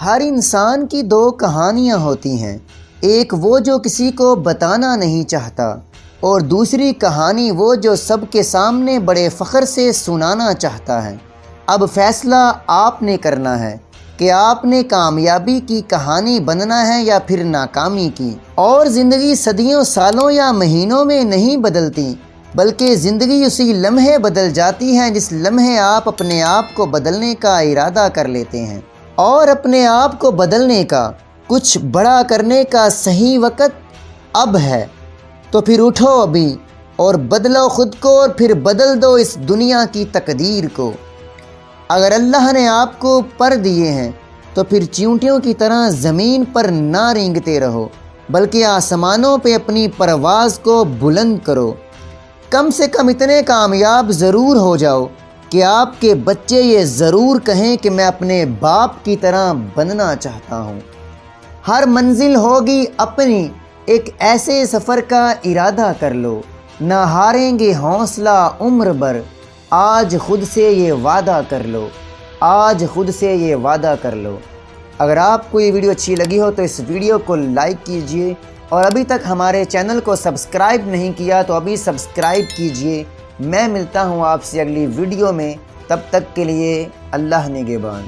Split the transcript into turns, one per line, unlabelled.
ہر انسان کی دو کہانیاں ہوتی ہیں، ایک وہ جو کسی کو بتانا نہیں چاہتا، اور دوسری کہانی وہ جو سب کے سامنے بڑے فخر سے سنانا چاہتا ہے۔ اب فیصلہ آپ نے کرنا ہے کہ آپ نے کامیابی کی کہانی بننا ہے یا پھر ناکامی کی۔ اور زندگی صدیوں، سالوں یا مہینوں میں نہیں بدلتی، بلکہ زندگی اسی لمحے بدل جاتی ہے جس لمحے آپ اپنے آپ کو بدلنے کا ارادہ کر لیتے ہیں۔ اور اپنے آپ کو بدلنے کا، کچھ بڑا کرنے کا صحیح وقت اب ہے۔ تو پھر اٹھو ابھی اور بدلو خود کو، اور پھر بدل دو اس دنیا کی تقدیر کو۔ اگر اللہ نے آپ کو پر دیے ہیں تو پھر چیونٹیوں کی طرح زمین پر نہ رینگتے رہو، بلکہ آسمانوں پہ اپنی پرواز کو بلند کرو۔ کم سے کم اتنے کامیاب ضرور ہو جاؤ کہ آپ کے بچے یہ ضرور کہیں کہ میں اپنے باپ کی طرح بننا چاہتا ہوں۔ ہر منزل ہوگی اپنی، ایک ایسے سفر کا ارادہ کر لو، نہ ہاریں گے حوصلہ عمر بھر، آج خود سے یہ وعدہ کر لو، آج خود سے یہ وعدہ کر لو۔ اگر آپ کو یہ ویڈیو اچھی لگی ہو تو اس ویڈیو کو لائک کیجئے، اور ابھی تک ہمارے چینل کو سبسکرائب نہیں کیا تو ابھی سبسکرائب کیجئے۔ میں ملتا ہوں آپ سے اگلی ویڈیو میں، تب تک کے لیے اللہ نگہبان۔